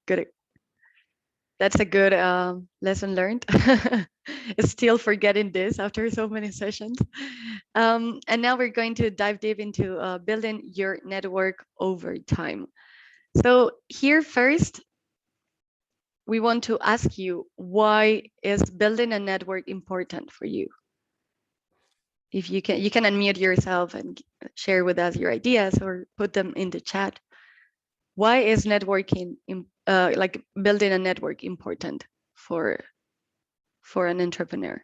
good. That's a good lesson learned. Still forgetting this after so many sessions. And now we're going to dive deep into building your network over time. So here first, we want to ask you, why is building a network important for you? If you can unmute yourself and share with us your ideas or put them in the chat. Why is networking, like building a network, important for an entrepreneur?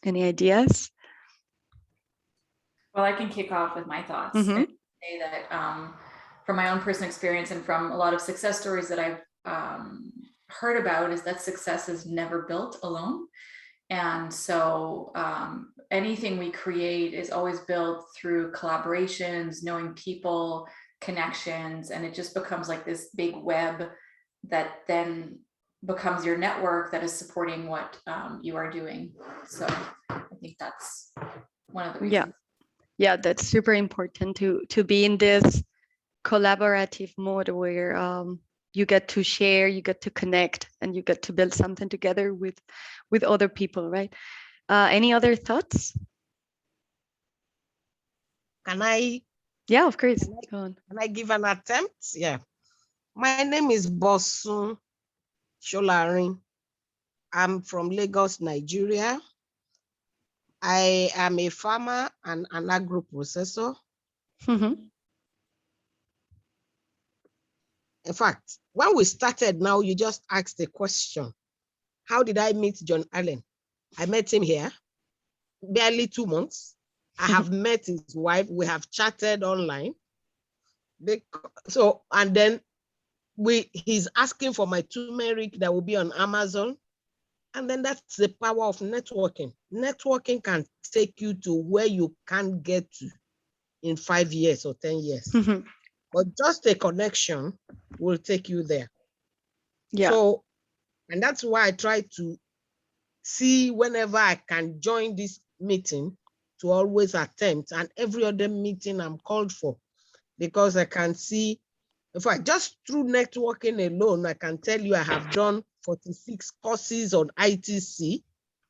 Any ideas? Well, I can kick off with my thoughts. Mm-hmm. And say that from my own personal experience and from a lot of success stories that I've heard about, is that success is never built alone. And so anything we create is always built through collaborations, knowing people, connections, and it just becomes like this big web that then becomes your network that is supporting what you are doing. So I think that's one of the reasons. Yeah, that's super important to be in this collaborative mode where you get to share, you get to connect, and you get to build something together with other people, right? Any other thoughts? Can I? Yeah, of course. Go on. Can I give an attempt? Yeah. My name is Bosun Sholarin. I'm from Lagos, Nigeria. I am a farmer and an agro processor. Mm-hmm. In fact, when we started now, you just asked the question, how did I meet John Allen? I met him here, barely 2 months. I have met his wife. We have chatted online. So, and then he's asking for my turmeric that will be on Amazon. And then that's the power of networking. Networking can take you to where you can't get to in 5 years or 10 years. Mm-hmm. But just a connection will take you there. Yeah. So, and that's why I try to see whenever I can join this meeting to always attempt, and every other meeting I'm called for, because I can see, in fact, just through networking alone, I can tell you I have done 46 courses on ITC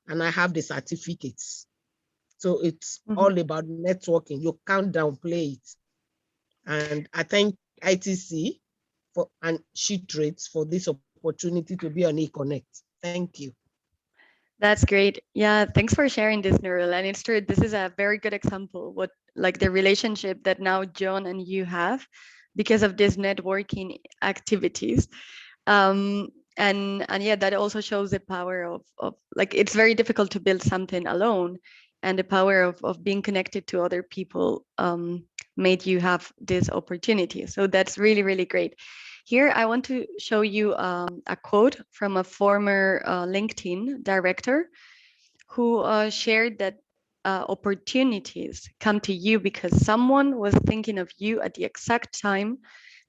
and I have the certificates. So it's all about networking. You can't downplay it. And I thank ITC and SheTrades for this opportunity to be on eConnect. Thank you. That's great. Yeah, thanks for sharing this, Nurul. And it's true, this is a very good example, what like the relationship that now John and you have because of these networking activities. And yeah, that also shows the power of like, it's very difficult to build something alone, and the power of being connected to other people made you have this opportunity. So that's really, really great. Here, I want to show you a quote from a former LinkedIn director who shared that opportunities come to you because someone was thinking of you at the exact time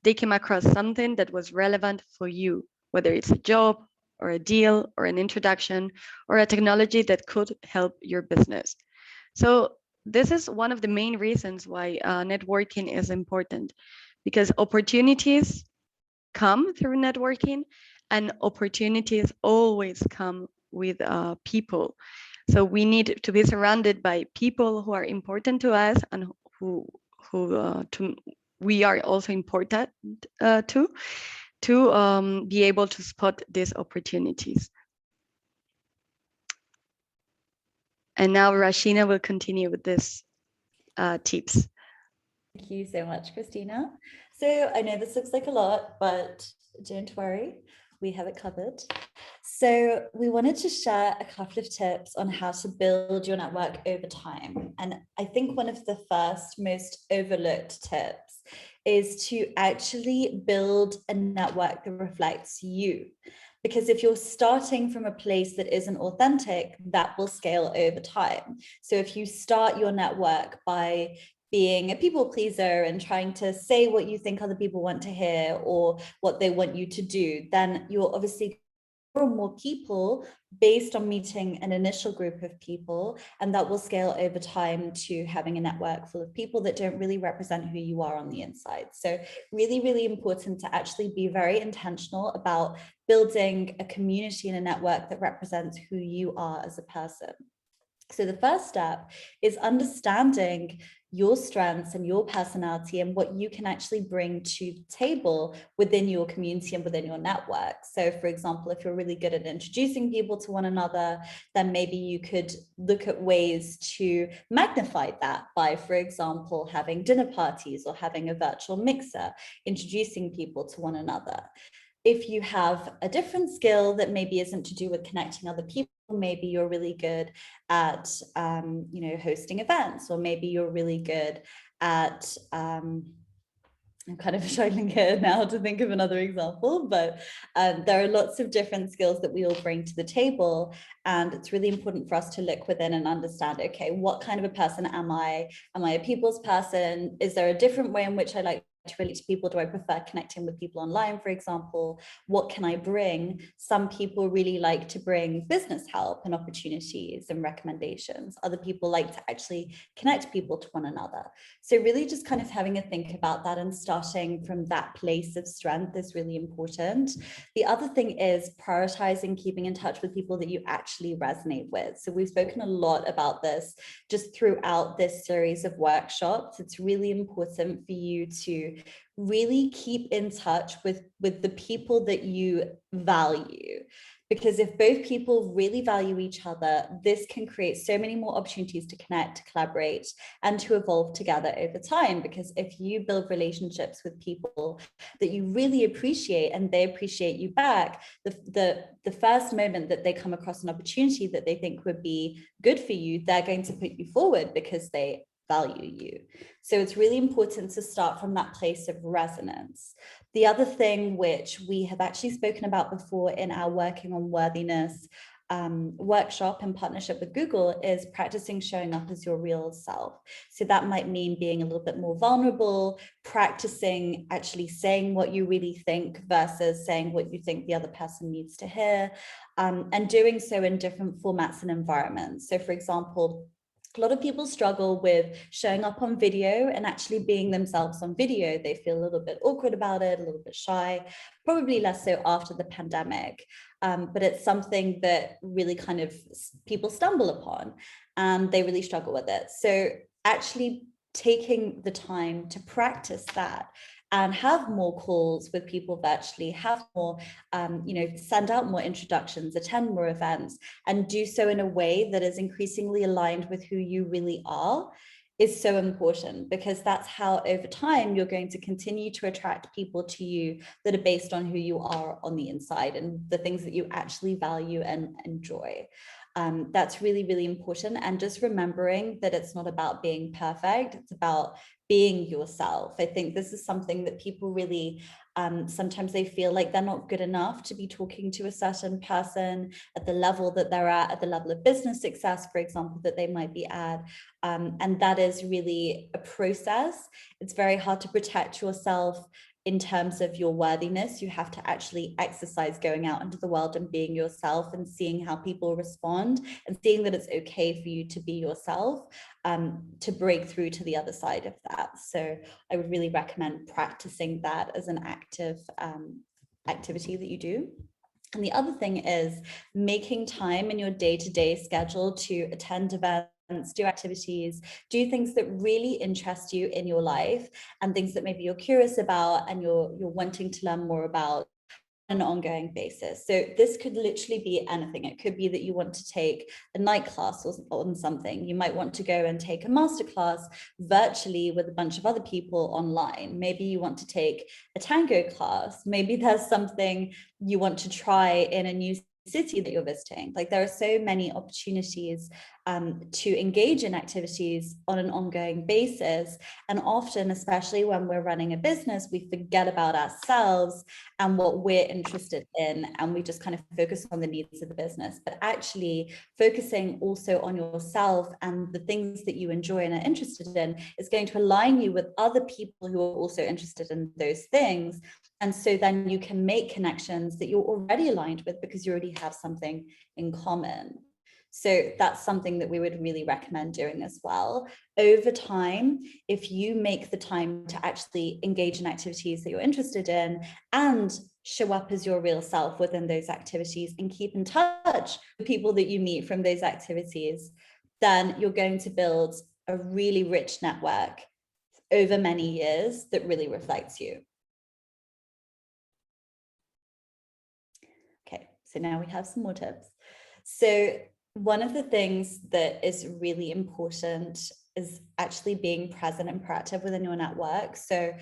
they came across something that was relevant for you, whether it's a job or a deal or an introduction or a technology that could help your business. So this is one of the main reasons why networking is important, because opportunities come through networking, and opportunities always come with people. So we need to be surrounded by people who are important to us and who we are also important to be able to spot these opportunities. And now Rashina will continue with this tips. Thank you so much, Christina. So I know this looks like a lot, but don't worry, we have it covered. So we wanted to share a couple of tips on how to build your network over time. And I think one of the first most overlooked tips is to actually build a network that reflects you. Because if you're starting from a place that isn't authentic, that will scale over time. So if you start your network by being a people pleaser and trying to say what you think other people want to hear or what they want you to do, then you're obviously and more people based on meeting an initial group of people, and that will scale over time to having a network full of people that don't really represent who you are on the inside. So really, really important to actually be very intentional about building a community and a network that represents who you are as a person. So the first step is understanding your strengths and your personality and what you can actually bring to the table within your community and within your network. So for example, if you're really good at introducing people to one another, then maybe you could look at ways to magnify that by, for example, having dinner parties or having a virtual mixer, introducing people to one another. If you have a different skill that maybe isn't to do with connecting other people, maybe you're really good at hosting events, or maybe you're really good at I'm kind of struggling here now to think of another example, but there are lots of different skills that we all bring to the table, and it's really important for us to look within and understand, okay, what kind of a person am I? Am I a people's person? Is there a different way in which I like to relate to people? Do I prefer connecting with people online, for example? What can I bring? Some people really like to bring business help and opportunities and recommendations. Other people like to actually connect people to one another. So really just kind of having a think about that and starting from that place of strength is really important. The other thing is prioritizing keeping in touch with people that you actually resonate with. So we've spoken a lot about this just throughout this series of workshops. It's really important for you to really keep in touch with the people that you value, because if both people really value each other, this can create so many more opportunities to connect, to collaborate, and to evolve together over time. Because if you build relationships with people that you really appreciate and they appreciate you back, the first moment that they come across an opportunity that they think would be good for you, they're going to put you forward because they value you. So it's really important to start from that place of resonance. The other thing which we have actually spoken about before in our Working on Worthiness workshop in partnership with Google is practicing showing up as your real self. So that might mean being a little bit more vulnerable, practicing actually saying what you really think versus saying what you think the other person needs to hear, and doing so in different formats and environments. So for example, a lot of people struggle with showing up on video and actually being themselves on video. They feel a little bit awkward about it, a little bit shy, probably less so after the pandemic. But it's something that really kind of people stumble upon and they really struggle with it. So actually taking the time to practice that and have more calls with people virtually, have more, send out more introductions, attend more events, and do so in a way that is increasingly aligned with who you really are is so important, because that's how over time you're going to continue to attract people to you that are based on who you are on the inside and the things that you actually value and enjoy. That's really, really important. And just remembering that it's not about being perfect, it's about being yourself. I think this is something that people really, sometimes they feel like they're not good enough to be talking to a certain person at the level that they're at the level of business success, for example, that they might be at. And that is really a process. It's very hard to protect yourself in terms of your worthiness. You have to actually exercise going out into the world and being yourself and seeing how people respond and seeing that it's okay for you to be yourself, to break through to the other side of that. So I would really recommend practicing that as an active activity that you do. And the other thing is making time in your day-to-day schedule to attend events, do activities, do things that really interest you in your life and things that maybe you're curious about and you're wanting to learn more about on an ongoing basis. So this could literally be anything. It could be that you want to take a night class on something. You might want to go and take a masterclass virtually with a bunch of other people online. Maybe you want to take a tango class. Maybe there's something you want to try in a new city that you're visiting. Like there are so many opportunities to engage in activities on an ongoing basis. And often, especially when we're running a business, we forget about ourselves and what we're interested in, and we just kind of focus on the needs of the business. But actually focusing also on yourself and the things that you enjoy and are interested in is going to align you with other people who are also interested in those things. And so then you can make connections that you're already aligned with because you already have something in common. So that's something that we would really recommend doing as well. Over time, if you make the time to actually engage in activities that you're interested in and show up as your real self within those activities and keep in touch with people that you meet from those activities, then you're going to build a really rich network over many years that really reflects you. Okay, so now we have some more tips. So one of the things that is really important is actually being present and proactive within your network. So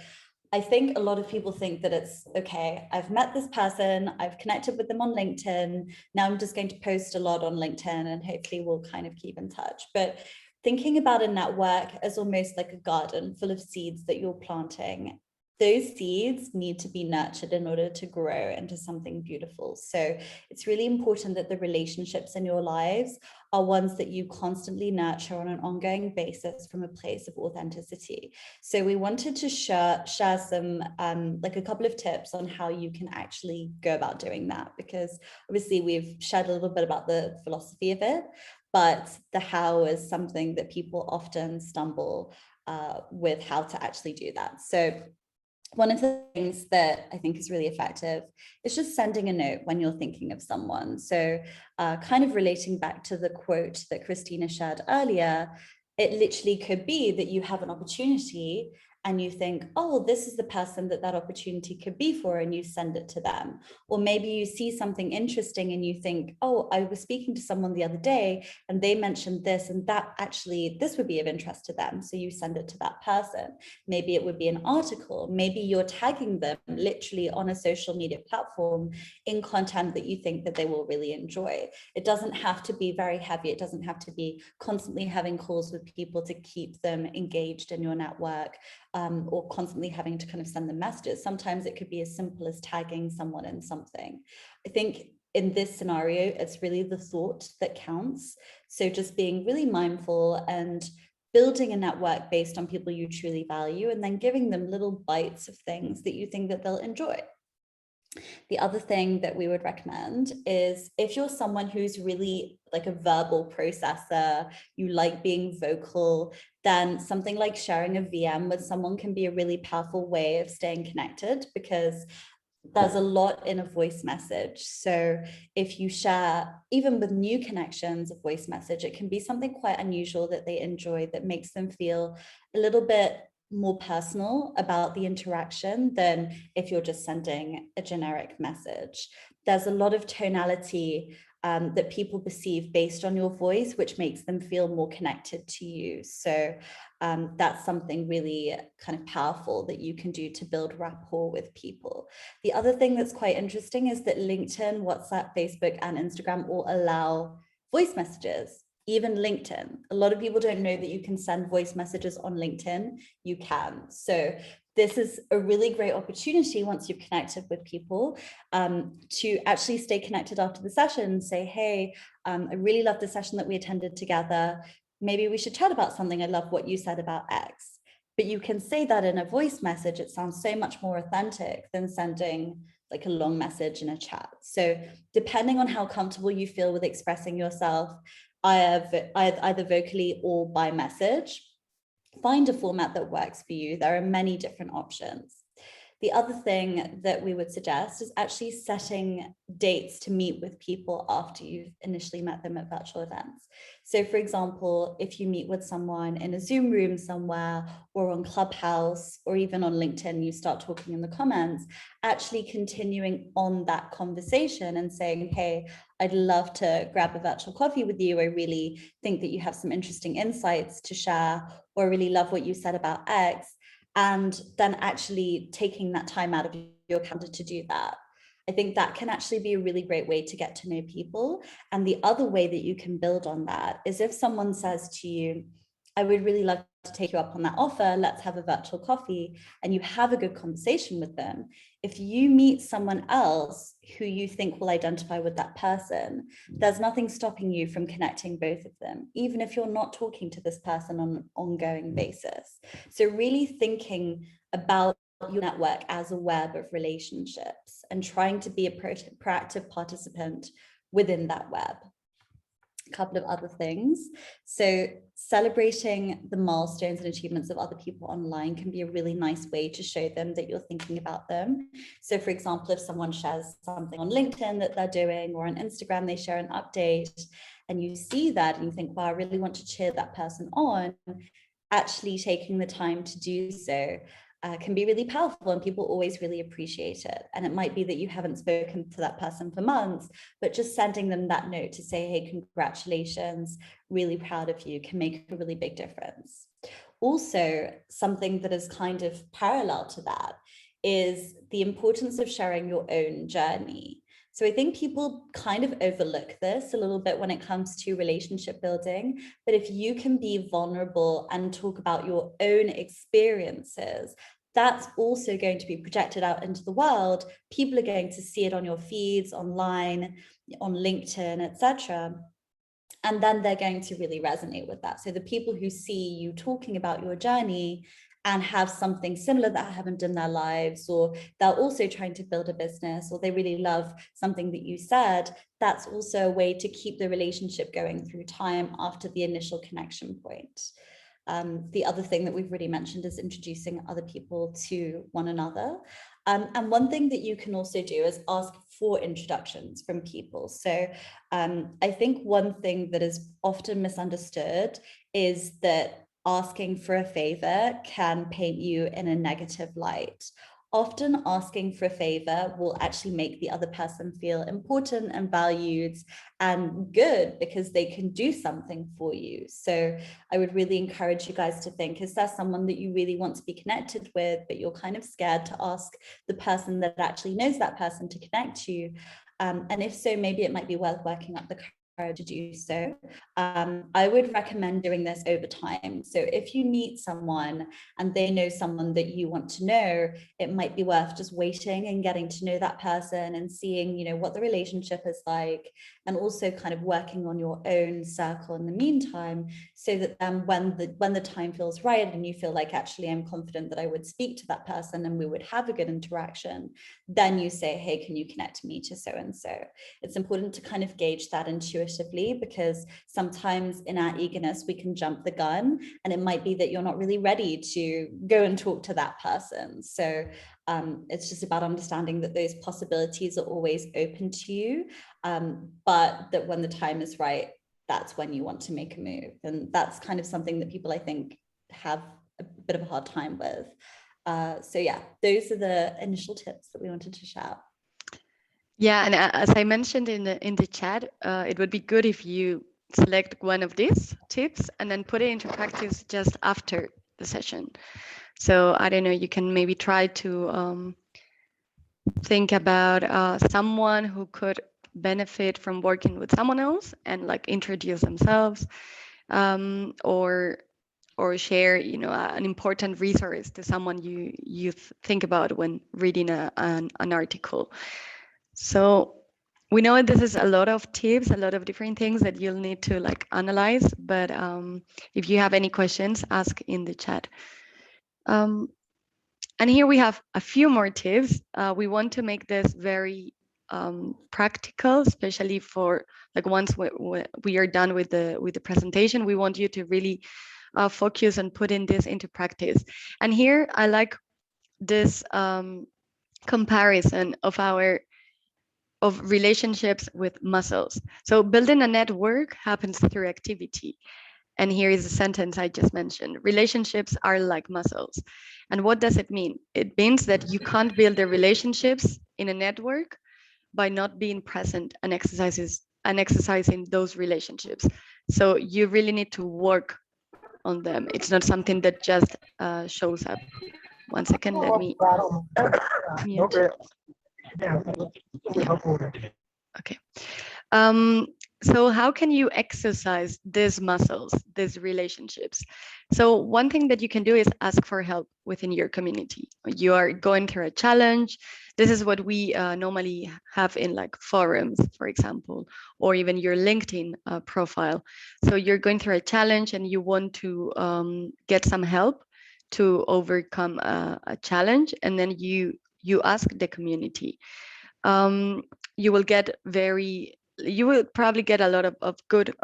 I think a lot of people think that it's okay, I've met this person, I've connected with them on LinkedIn, now I'm just going to post a lot on LinkedIn and hopefully we'll kind of keep in touch. But thinking about a network as almost like a garden full of seeds that you're planting, those seeds need to be nurtured in order to grow into something beautiful. So it's really important that the relationships in your lives are ones that you constantly nurture on an ongoing basis from a place of authenticity. So we wanted to share some like a couple of tips on how you can actually go about doing that, because obviously we've shared a little bit about the philosophy of it, but the how is something that people often stumble with how to actually do that. So one of the things that I think is really effective is just sending a note when you're thinking of someone. So kind of relating back to the quote that Christina shared earlier, it literally could be that you have an opportunity and you think, oh, this is the person that opportunity could be for, and you send it to them. Or maybe you see something interesting and you think, oh, I was speaking to someone the other day and they mentioned this and that, actually, this would be of interest to them. So you send it to that person. Maybe it would be an article. Maybe you're tagging them literally on a social media platform in content that you think that they will really enjoy. It doesn't have to be very heavy. It doesn't have to be constantly having calls with people to keep them engaged in your network. Or constantly having to kind of send them messages. Sometimes it could be as simple as tagging someone in something. I think in this scenario, it's really the thought that counts. So just being really mindful and building a network based on people you truly value, and then giving them little bites of things that you think that they'll enjoy. The other thing that we would recommend is if you're someone who's really like a verbal processor, you like being vocal, then something like sharing a VM with someone can be a really powerful way of staying connected, because there's a lot in a voice message. So if you share, even with new connections, a voice message, it can be something quite unusual that they enjoy, that makes them feel a little bit more personal about the interaction than if you're just sending a generic message. There's a lot of tonality that people perceive based on your voice, which makes them feel more connected to you. So that's something really kind of powerful that you can do to build rapport with people. The other thing that's quite interesting is that LinkedIn, WhatsApp, Facebook, and Instagram all allow voice messages. Even LinkedIn. A lot of people don't know that you can send voice messages on LinkedIn. You can. So this is a really great opportunity once you've connected with people to actually stay connected after the session and say, hey, I really love the session that we attended together. Maybe we should chat about something. I love what you said about X. But you can say that in a voice message. It sounds so much more authentic than sending like a long message in a chat. So depending on how comfortable you feel with expressing yourself, either vocally or by message, find a format that works for you. There are many different options. The other thing that we would suggest is actually setting dates to meet with people after you've initially met them at virtual events. So for example, if you meet with someone in a Zoom room somewhere, or on Clubhouse, or even on LinkedIn, you start talking in the comments, actually continuing on that conversation and saying, hey, I'd love to grab a virtual coffee with you. I really think that you have some interesting insights to share, or I really love what you said about X. And then actually taking that time out of your calendar to do that. I think that can actually be a really great way to get to know people. And the other way that you can build on that is if someone says to you, I would really love to take you up on that offer, let's have a virtual coffee, and you have a good conversation with them. If you meet someone else who you think will identify with that person, there's nothing stopping you from connecting both of them, even if you're not talking to this person on an ongoing basis. So really thinking about your network as a web of relationships and trying to be a proactive participant within that web. A couple of other things. So celebrating the milestones and achievements of other people online can be a really nice way to show them that you're thinking about them. So for example, if someone shares something on LinkedIn that they're doing, or on Instagram, they share an update, and you see that and you think, wow, I really want to cheer that person on, actually taking the time to do so can be really powerful, and people always really appreciate it. And it might be that you haven't spoken to that person for months, but just sending them that note to say, hey, congratulations, really proud of you, can make a really big difference. Also, something that is kind of parallel to that is the importance of sharing your own journey. So I think people kind of overlook this a little bit when it comes to relationship building, but if you can be vulnerable and talk about your own experiences, that's also going to be projected out into the world. People are going to see it on your feeds, online, on LinkedIn, etc. And then they're going to really resonate with that. So the people who see you talking about your journey and have something similar that happened in their lives, or they're also trying to build a business, or they really love something that you said, that's also a way to keep the relationship going through time after the initial connection point. The other thing that we've really mentioned is introducing other people to one another. And one thing that you can also do is ask for introductions from people. So I think one thing that is often misunderstood is that asking for a favor can paint you in a negative light. Often asking for a favor will actually make the other person feel important and valued and good because they can do something for you. So I would really encourage you guys to think, is there someone that you really want to be connected with, but you're kind of scared to ask the person that actually knows that person to connect you? And if so, maybe it might be worth working up the to do so. I would recommend doing this over time. So if you meet someone and they know someone that you want to know, it might be worth just waiting and getting to know that person and seeing, you know, what the relationship is like, and also kind of working on your own circle in the meantime, so that then when the time feels right and you feel like, actually, I'm confident that I would speak to that person and we would have a good interaction, then you say, hey, can you connect me to so and so? It's important to kind of gauge that intuitively, because sometimes in our eagerness we can jump the gun, and it might be that you're not really ready to go and talk to that person. So it's just about understanding that those possibilities are always open to you, but that when the time is right, that's when you want to make a move. And that's kind of something that people, I think, have a bit of a hard time with. So yeah, those are the initial tips that we wanted to share. Yeah, and as I mentioned in the chat, it would be good if you select one of these tips and then put it into practice just after the session. So I don't know, you can maybe try to think about someone who could benefit from working with someone else and like introduce themselves, or share, you know, an important resource to someone you think about when reading an article. So we know this is a lot of tips, a lot of different things that you'll need to like analyze, but if you have any questions, ask in the chat. And here we have a few more tips. We want to make this very practical, especially for like once we are done with the presentation, we want you to really focus on putting this into practice. And here I like this comparison of relationships with muscles. So building a network happens through activity. And here is a sentence I just mentioned. Relationships are like muscles. And what does it mean? It means that you can't build the relationships in a network by not being present and exercising those relationships. So you really need to work on them. It's not something that just shows up. 1 second, let me mute. Okay. So how can you exercise these muscles, these relationships? So one thing that you can do is ask for help within your community. You are going through a challenge. This is what we normally have in like forums, for example, or even your LinkedIn profile. So you're going through a challenge and you want to get some help to overcome a challenge, and then you ask the community. You will get you will probably get a lot of good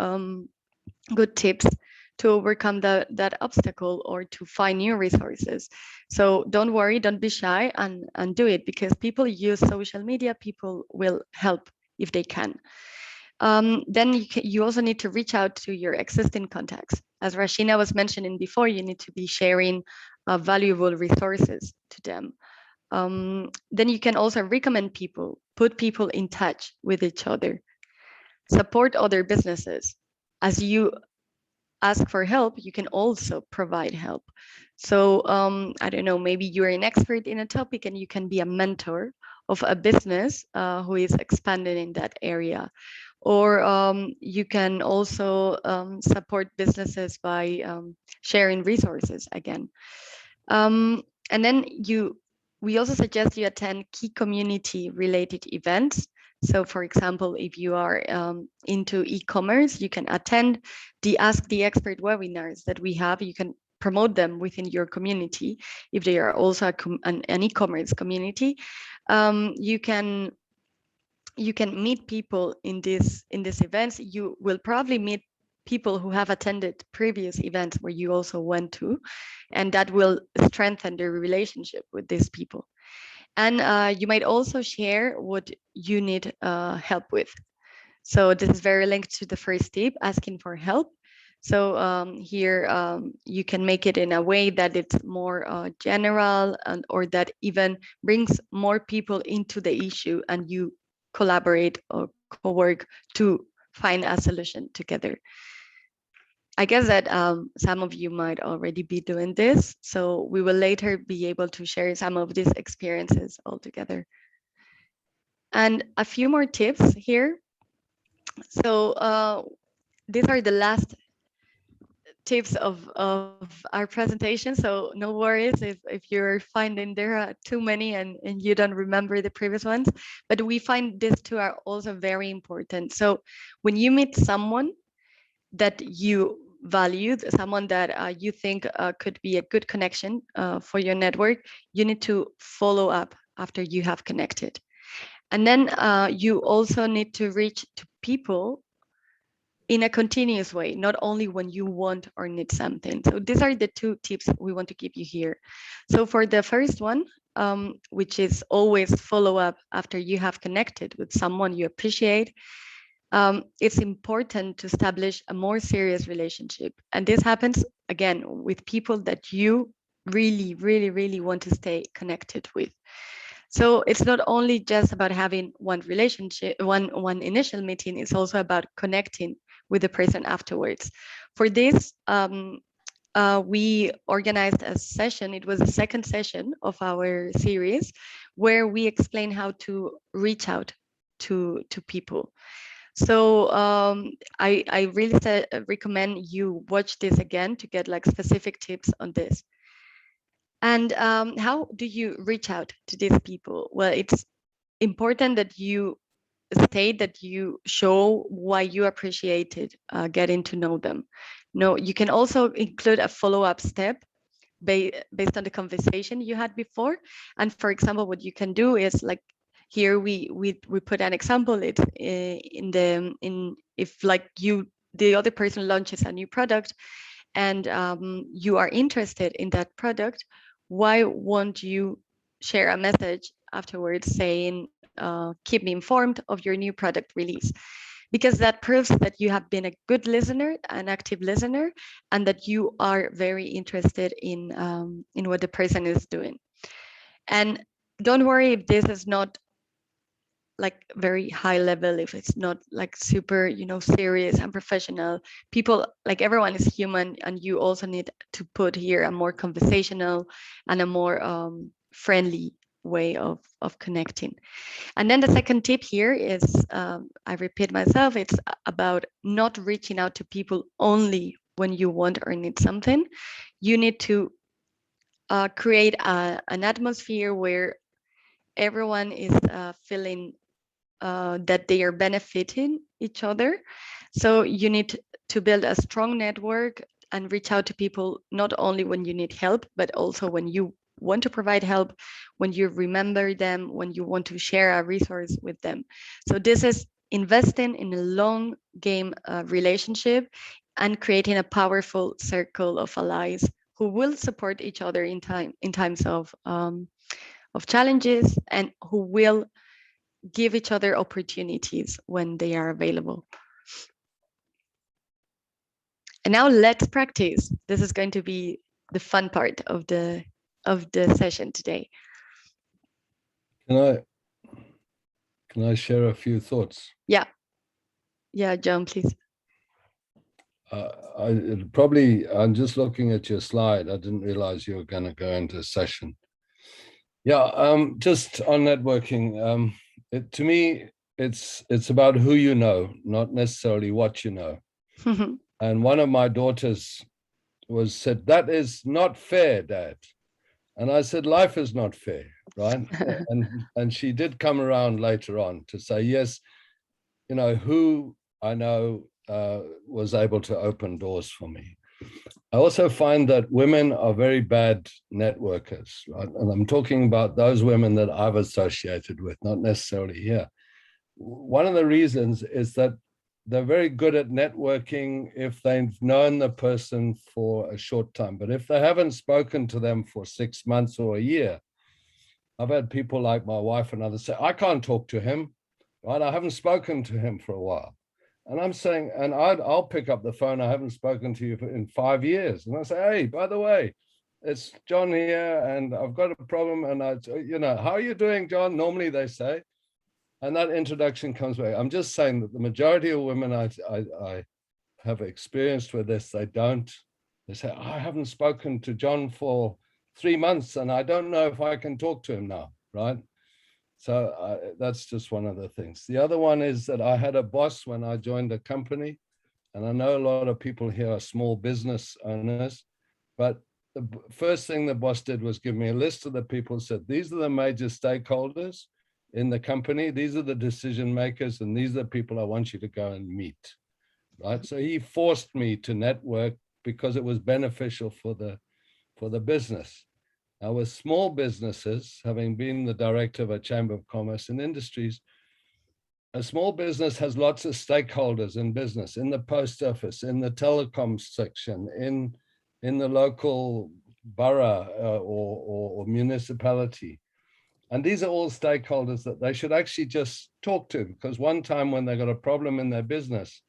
good tips to overcome that obstacle or to find new resources. So don't worry, don't be shy, and do it, because people use social media. People will help if they can. Then you also need to reach out to your existing contacts. As Rashina was mentioning before, you need to be sharing valuable resources to them. Then you can also recommend people, put people in touch with each other, support other businesses. As you ask for help, you can also provide help. So I don't know, maybe you're an expert in a topic and you can be a mentor of a business who is expanding in that area. Or you can also support businesses by sharing resources again. And then we also suggest you attend key community related events. So for example, if you are into e-commerce, you can attend the Ask the Expert webinars that we have. You can promote them within your community. If they are also an e-commerce community, you can meet people in these events. You will probably meet people who have attended previous events where you also went to, and that will strengthen the relationship with these people. And you might also share what you need help with. So this is very linked to the first tip, asking for help. So here you can make it in a way that it's more general, or that even brings more people into the issue, and you collaborate or co-work to find a solution together. I guess that some of you might already be doing this, so we will later be able to share some of these experiences all together. And a few more tips here. So these are the last tips of our presentation. So no worries if you're finding there are too many and you don't remember the previous ones, but we find these two are also very important. So when you meet someone that you value, someone that you think could be a good connection for your network, you need to follow up after you have connected. And then you also need to reach to people in a continuous way, not only when you want or need something. So these are the two tips we want to give you here. So for the first one, which is always follow up after you have connected with someone you appreciate, it's important to establish a more serious relationship. And this happens, again, with people that you really, really, really want to stay connected with. So it's not only just about having one relationship, one initial meeting, it's also about connecting with the person afterwards. For this, we organized a session. It was the second session of our series where we explain how to reach out to people. So I really recommend you watch this again to get like specific tips on this. And how do you reach out to these people? Well, it's important that you state that you show why you appreciated getting to know them. No, you can also include a follow-up step based on the conversation you had before. And for example, what you can do is like here we put an example. It's if like the other person launches a new product and you are interested in that product, why won't you share a message afterwards saying, keep me informed of your new product release? Because that proves that you have been a good listener, an active listener, and that you are very interested in what the person is doing. And don't worry if this is not like very high level, if it's not like super, serious and professional. People, like everyone is human, and you also need to put here a more conversational and a more friendly way of connecting. And then the second tip here is, I repeat myself, it's about not reaching out to people only when you want or need something. You need to create an atmosphere where everyone is feeling that they are benefiting each other. So you need to build a strong network and reach out to people not only when you need help, but also when you want to provide help, when you remember them, when you want to share a resource with them. So this is investing in a long game relationship and creating a powerful circle of allies who will support each other in times of challenges, and who will give each other opportunities when they are available. And now let's practice. This is going to be the fun part of the session today. Can I share a few thoughts? Yeah, John, please. I'm just looking at your slide. I didn't realize you were going to go into a session. Yeah, just on networking, to me, it's about who you know, not necessarily what you know. And one of my daughters said, "That is not fair, Dad." And I said, "Life is not fair, right?" and she did come around later on to say, yes, you know, who I know was able to open doors for me. I also find that women are very bad networkers, right? And I'm talking about those women that I've associated with, not necessarily here. One of the reasons is that they're very good at networking if they've known the person for a short time. But if they haven't spoken to them for 6 months or a year, I've had people like my wife and others say, "I can't talk to him, right? I haven't spoken to him for a while." And I'm saying, and I'll pick up the phone, "I haven't spoken to you in 5 years." And I say, "Hey, by the way, it's John here, and I've got a problem. And how are you doing, John?" Normally they say, and that introduction comes back. I'm just saying that the majority of women I have experienced with this, they say, "I haven't spoken to John for 3 months, and I don't know if I can talk to him now," right? So that's just one of the things. The other one is that I had a boss when I joined a company, and I know a lot of people here are small business owners, but the first thing the boss did was give me a list of the people, said, "These are the major stakeholders in the company. These are the decision makers, and these are the people I want you to go and meet," right? So he forced me to network because it was beneficial for the business. Now, with small businesses, having been the director of a Chamber of Commerce and Industries, a small business has lots of stakeholders in business, in the post office, in the telecom section, in the local borough or municipality. And these are all stakeholders that they should actually just talk to, because one time when they got a problem in their business,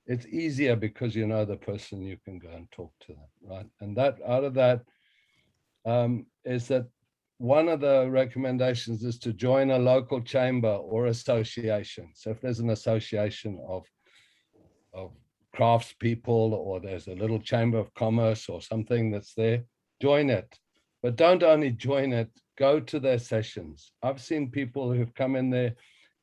it's easier because you know the person, you can go and talk to them, right? And that out of that is that one of the recommendations is to join a local chamber or association. So if there's an association of craftspeople, or there's a little chamber of commerce or something that's there, join it. But don't only join it, go to their sessions. I've seen people who've come in there,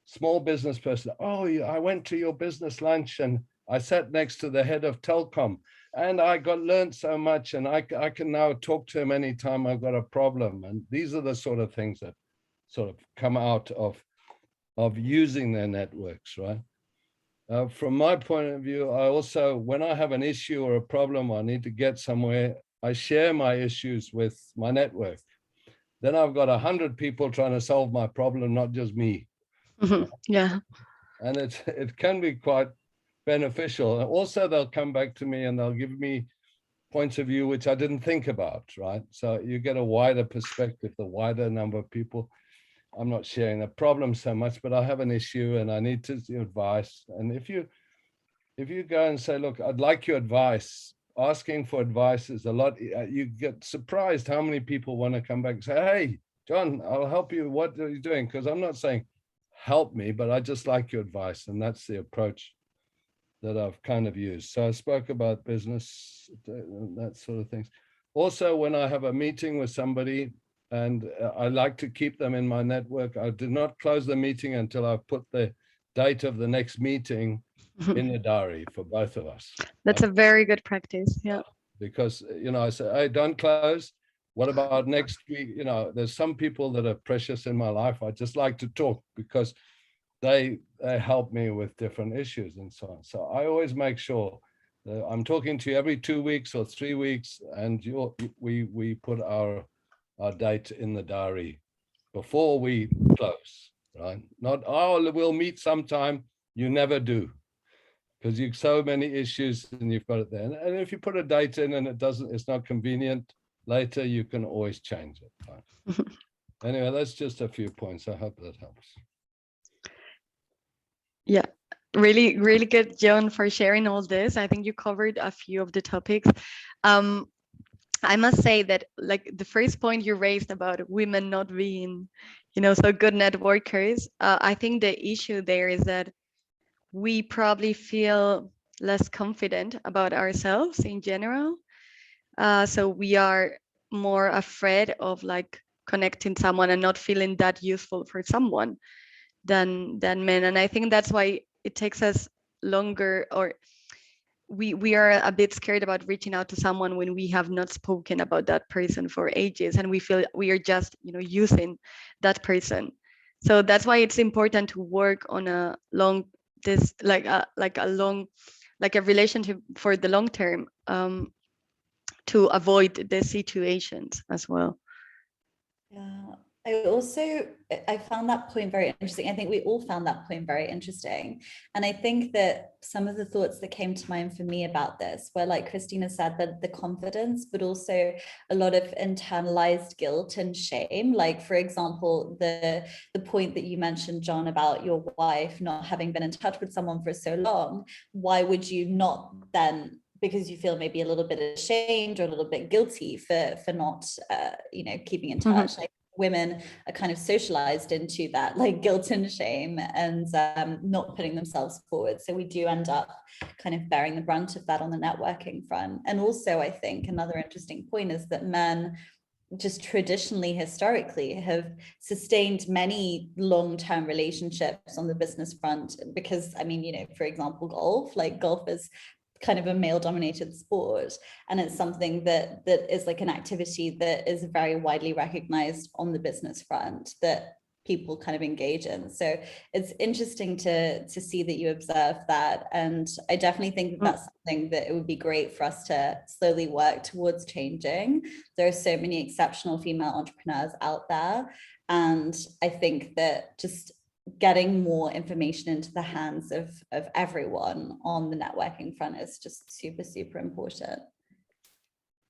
small business person, "Oh, I went to your business lunch and I sat next to the head of Telkom, and I learned so much, and I can now talk to him anytime I've got a problem." And these are the sort of things that sort of come out of using their networks, right? From my point of view, I also, when I have an issue or a problem, I need to get somewhere, I share my issues with my network. Then I've got 100 people trying to solve my problem, not just me. Yeah. And it can be quite beneficial. And also, they'll come back to me and they'll give me points of view which I didn't think about, right? So you get a wider perspective, the wider number of people. I'm not sharing a problem so much, but I have an issue and I need to advice. And if you go and say, "Look, I'd like your advice," asking for advice is a lot. You get surprised how many people want to come back and say, "Hey, John, I'll help you. What are you doing?" Because I'm not saying help me, but I just like your advice. And that's the approach that I've kind of used. So I spoke about business, that sort of things. Also, when I have a meeting with somebody, and I like to keep them in my network. I do not close the meeting until I've put the date of the next meeting in the diary for both of us. That's a very good practice. Yeah. Because, you know, I say, hey, don't close. What about next week? You know, there's some people that are precious in my life. I just like to talk because they help me with different issues and so on. So I always make sure that I'm talking to you every 2 weeks or 3 weeks, and we put our date in the diary before we close, right? Not, oh, we'll meet sometime. You never do, because you've so many issues and you've got it there. And if you put a date in and it's not convenient later, you can always change it. Right? Anyway, that's just a few points. I hope that helps. Yeah, really, really good, John, for sharing all this. I think you covered a few of the topics. I must say that, like, the first point you raised about women not being, so good networkers, I think the issue there is that we probably feel less confident about ourselves in general. So we are more afraid of like connecting someone and not feeling that useful for someone than men. And I think that's why it takes us longer, or we are a bit scared about reaching out to someone when we have not spoken about that person for ages, and we feel we are just using that person. So that's why it's important to work on a long a relationship for the long term, to avoid the situations as well. Yeah, I found that point very interesting. I think we all found that point very interesting. And I think that some of the thoughts that came to mind for me about this were, like Christina said, that the confidence, but also a lot of internalized guilt and shame. Like, for example, the point that you mentioned, John, about your wife not having been in touch with someone for so long. Why would you not then, because you feel maybe a little bit ashamed or a little bit guilty for not keeping in touch? Like, women are kind of socialized into that, like, guilt and shame, and not putting themselves forward. So we do end up kind of bearing the brunt of that on the networking front. And also, I think another interesting point is that men just traditionally, historically, have sustained many long-term relationships on the business front, because, I mean, for example, golf is kind of a male-dominated sport, and it's something that is like an activity that is very widely recognized on the business front that people kind of engage in. So it's interesting to see that you observe that, and I definitely think that that's something that it would be great for us to slowly work towards changing. There are so many exceptional female entrepreneurs out there, and I think that just getting more information into the hands of everyone on the networking front is just super, super important.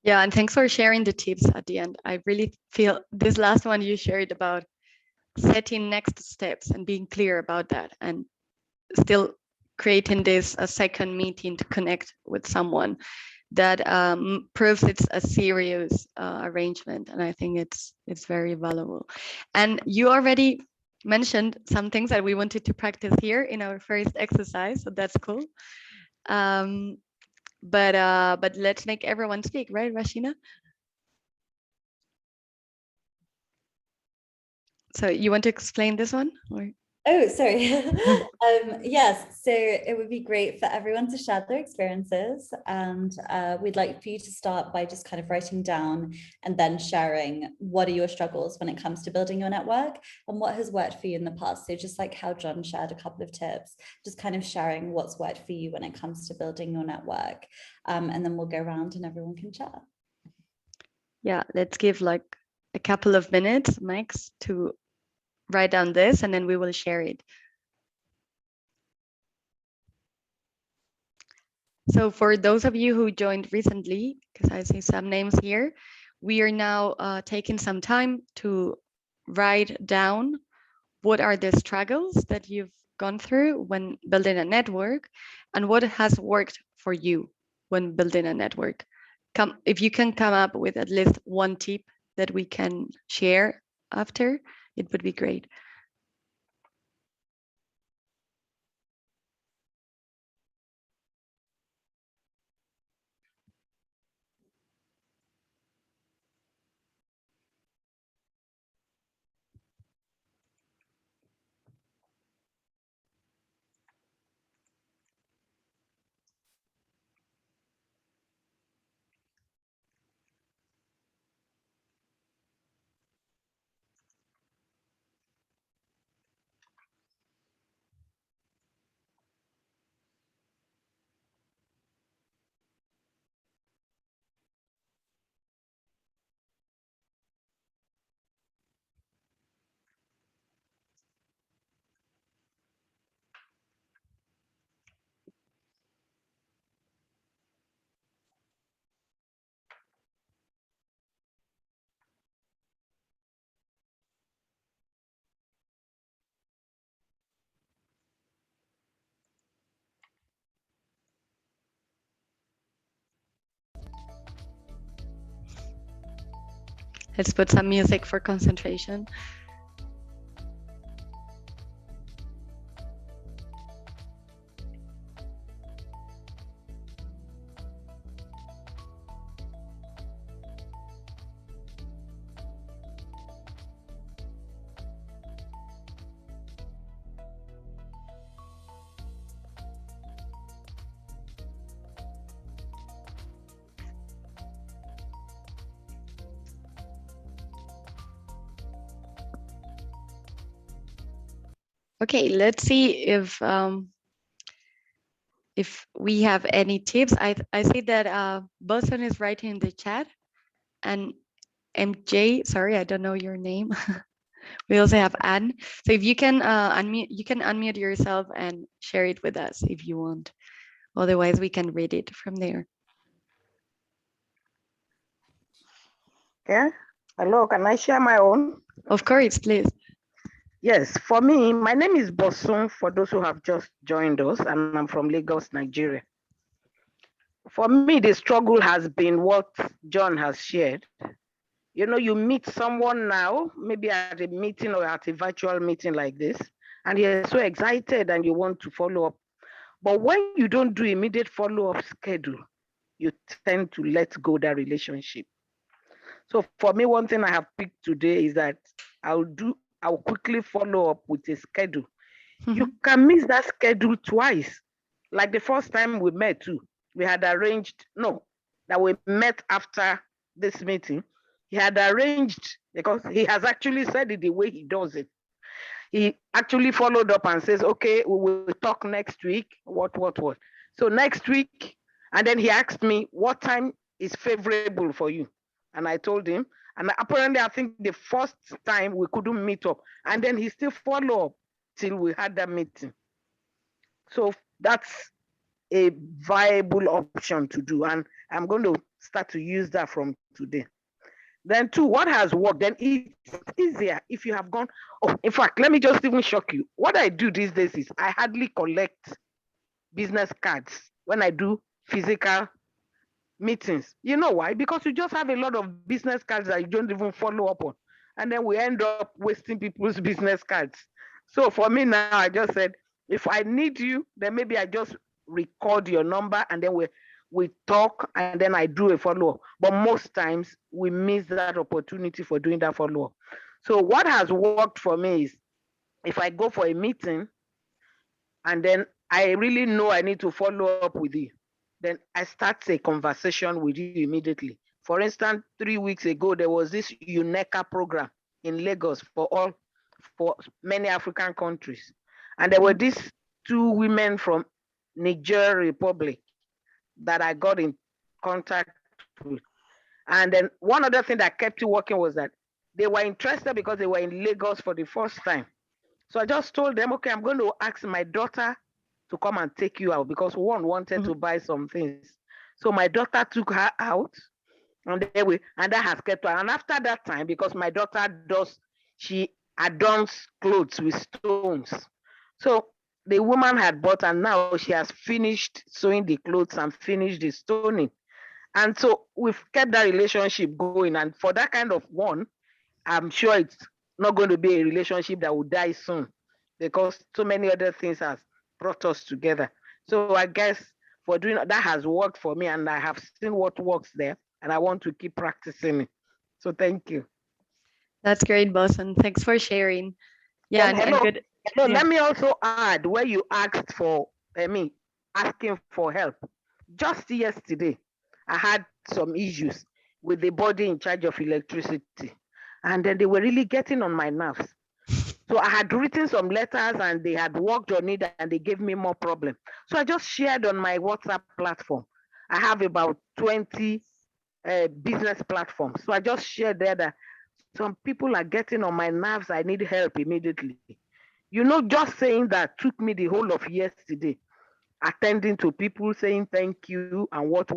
Yeah, and thanks for sharing the tips at the end. I really feel this last one you shared about setting next steps and being clear about that, and still creating this a second meeting to connect with someone, that proves it's a serious arrangement. And I think it's very valuable. And you already mentioned some things that we wanted to practice here in our first exercise, so that's cool. But let's make everyone speak, right, Rashina? So you want to explain this one, or? Oh, sorry. Yes, so it would be great for everyone to share their experiences, and we'd like for you to start by just kind of writing down and then sharing what are your struggles when it comes to building your network and what has worked for you in the past. So just like how John shared a couple of tips, just kind of sharing what's worked for you when it comes to building your network, and then we'll go around and everyone can chat. Yeah, let's give like a couple of minutes max to write down this, and then we will share it. So for those of you who joined recently, because I see some names here, we are now taking some time to write down what are the struggles that you've gone through when building a network, and what has worked for you when building a network. If you can come up with at least one tip that we can share after, it would be great. Let's put some music for concentration. Okay, let's see if we have any tips. I see that Boson is writing in the chat, and MJ, sorry, I don't know your name. We also have Anne. So if you can unmute, you can unmute yourself and share it with us if you want. Otherwise, we can read it from there. Yeah. Hello, can I share my own? Of course, please. Yes, for me, my name is Bosun, for those who have just joined us, and I'm from Lagos, Nigeria. For me, the struggle has been what John has shared. You know, you meet someone now, maybe at a meeting or at a virtual meeting like this, and you're so excited and you want to follow up. But when you don't do immediate follow-up schedule, you tend to let go that relationship. So for me, one thing I have picked today is that I'll quickly follow up with a schedule. You can miss that schedule twice. Like the first time we met too, we had arranged, no, that we met after this meeting. He had arranged, because he has actually said it the way he does it. He actually followed up and says, okay, we will talk next week, what. So next week, and then he asked me, what time is favorable for you? And I told him, and apparently I think the first time we couldn't meet up, and then he still followed up till we had that meeting. So that's a viable option to do, and I'm going to start to use that from today. Then two, what has worked? Then it's easier if you have gone. Oh, in fact, let me just even shock you. What I do these days is I hardly collect business cards when I do physical meetings. You know why? Because you just have a lot of business cards that you don't even follow up on. And then we end up wasting people's business cards. So for me now, I just said, if I need you, then maybe I just record your number and then we talk and then I do a follow-up. But most times we miss that opportunity for doing that follow-up. So what has worked for me is if I go for a meeting and then I really know I need to follow up with you, then I start a conversation with you immediately. For instance, 3 weeks ago, there was this UNECA program in Lagos for many African countries. And there were these two women from Niger Republic that I got in contact with. And then one other thing that kept it working was that they were interested because they were in Lagos for the first time. So I just told them, okay, I'm going to ask my daughter to come and take you out because one wanted to buy some things. So my daughter took her out and that has kept her. And after that time, because my daughter she adorns clothes with stones. So the woman had bought and now she has finished sewing the clothes and finished the stoning. And so we've kept that relationship going. And for that kind of one, I'm sure it's not going to be a relationship that will die soon because so many other things have brought us together. So I guess for doing that has worked for me and I have seen what works there and I want to keep practicing it. So thank you. That's great, Boson. Thanks for sharing. Yeah, hello, good. Hello, Yeah. Let me also add where you asked for, asking for help. Just yesterday, I had some issues with the body in charge of electricity. And then they were really getting on my nerves. So I had written some letters and they had worked on it and they gave me more problem. So I just shared on my WhatsApp platform. I have about 20 business platforms. So I just shared there that some people are getting on my nerves. I need help immediately. You know, just saying that took me the whole of yesterday, attending to people, saying thank you and what,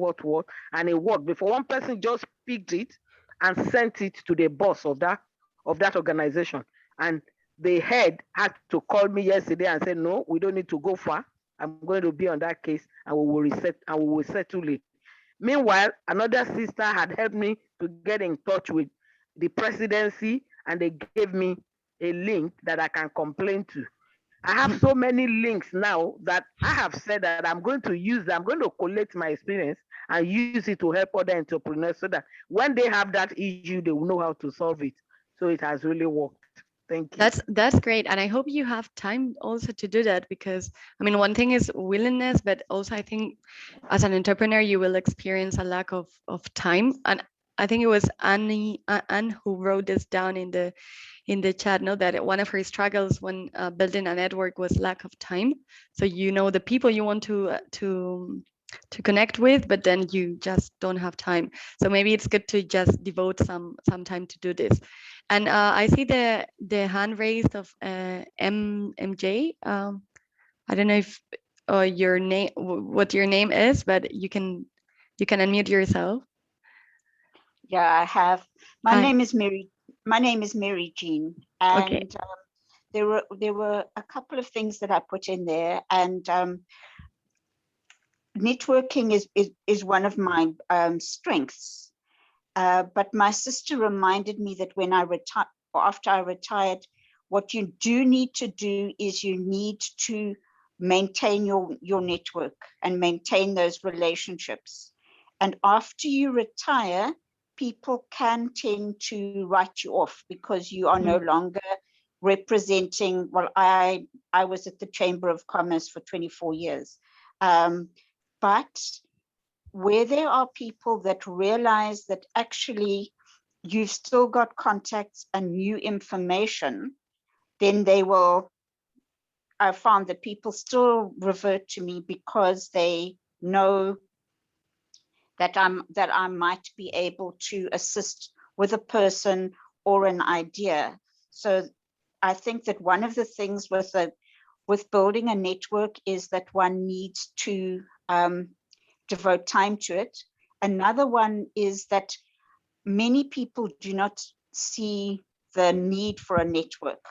and it worked. Before one person just picked it and sent it to the boss of that organization. And the head had to call me yesterday and say, no, we don't need to go far. I'm going to be on that case and we will settle it. Meanwhile, another sister had helped me to get in touch with the presidency, and they gave me a link that I can complain to. I have so many links now that I have said that I'm going to use, I'm going to collect my experience and use it to help other entrepreneurs so that when they have that issue, they will know how to solve it. So it has really worked. Thank you. That's great, and I hope you have time also to do that, because I mean, one thing is willingness, but also I think as an entrepreneur you will experience a lack of time. And I think it was Anne who wrote this down in the chat, no, that one of her struggles when building a network was lack of time. So you know the people you want to connect with, but then you just don't have time. So maybe it's good to just devote some time to do this. And I see the hand raised of MJ. I don't know if your name, what your name is, but you can unmute yourself. Yeah, I have. My Hi. name is Mary Jean, and Okay. there were a couple of things that I put in there, and networking is one of my strengths. But my sister reminded me that when I retired, or after I retired, what you do need to do is you need to maintain your network and maintain those relationships. And after you retire, people can tend to write you off because you are no longer representing. Well, I was at the Chamber of Commerce for 24 years. But where there are people that realize that actually you've still got contacts and new information, then they will, I found that people still revert to me because they know that I might be able to assist with a person or an idea. So I think that one of the things with building a network is that one needs to devote time to it. Another one is that many people do not see the need for a network,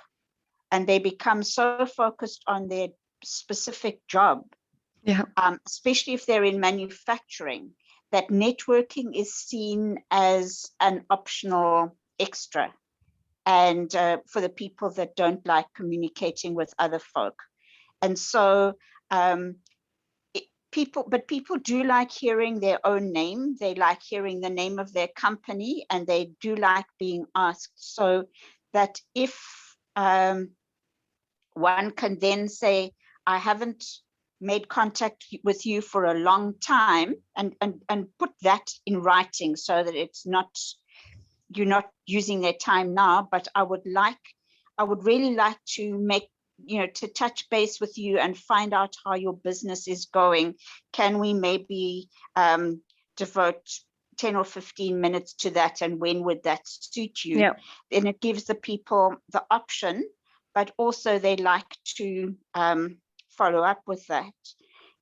and they become so focused on their specific job, especially if they're in manufacturing, that networking is seen as an optional extra, and for the people that don't like communicating with other folk. And so people do like hearing their own name. They like hearing the name of their company, and they do like being asked, so that if one can then say, I haven't made contact with you for a long time, and put that in writing so that it's not, you're not using their time now, but I would really like to make, to touch base with you and find out how your business is going. Can we maybe devote 10 or 15 minutes to that, and when would that suit you? Yeah. Then it gives the people the option, but also they like to follow up with that.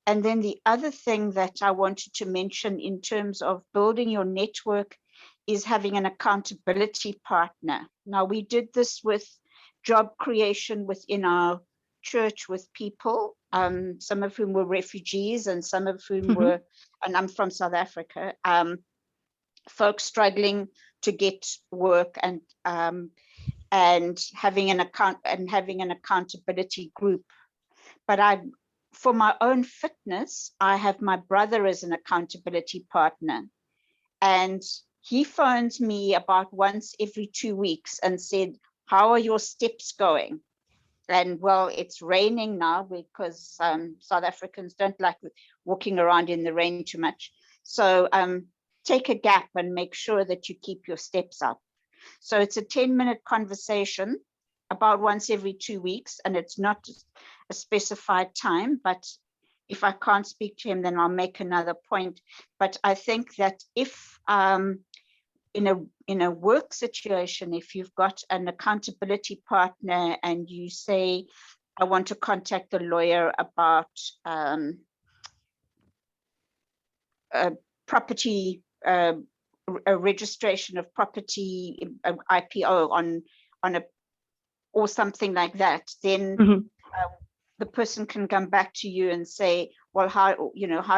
And then the other thing that I wanted to mention in terms of building your network is having an accountability partner. Now, we did this with job creation within our church with people, some of whom were refugees and some of whom were, and I'm from South Africa, folks struggling to get work, and having an accountability group. But for my own fitness, I have my brother as an accountability partner, and he phones me about once every 2 weeks and said, how are your steps going? And well, it's raining now because South Africans don't like walking around in the rain too much. So take a gap and make sure that you keep your steps up. So it's a 10-minute conversation about once every 2 weeks, and it's not a specified time, but if I can't speak to him, then I'll make another point. But I think that if in a work situation, if you've got an accountability partner and you say, I want to contact the lawyer about property, a registration of property, IPO on a, or something like that, then the person can come back to you and say, well, how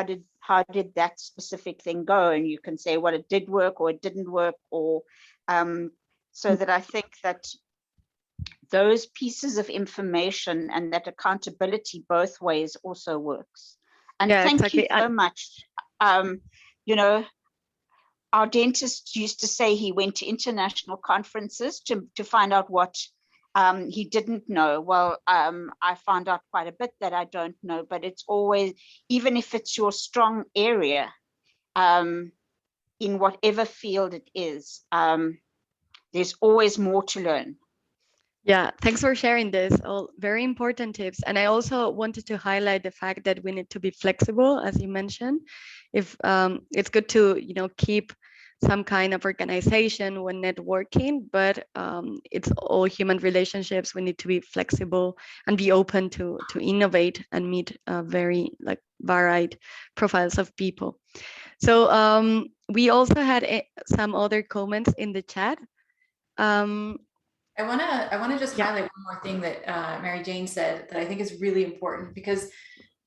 did that specific thing go? And you can say, well, it did work or it didn't work, or So that I think that those pieces of information and that accountability both ways also works. And Yeah, thank you exactly. so much. You know, our dentist used to say he went to international conferences to find out what he didn't know. Well, I found out quite a bit that I don't know, but it's always, even if it's your strong area, in whatever field it is, there's always more to learn. Yeah, thanks for sharing this. All very important tips. And I also wanted to highlight the fact that we need to be flexible, as you mentioned. If it's good to, keep some kind of organization when networking, but it's all human relationships. We need to be flexible and be open to innovate and meet very varied profiles of people. So we also had some other comments in the chat. I want to just highlight one more thing that Mary Jane said that I think is really important, because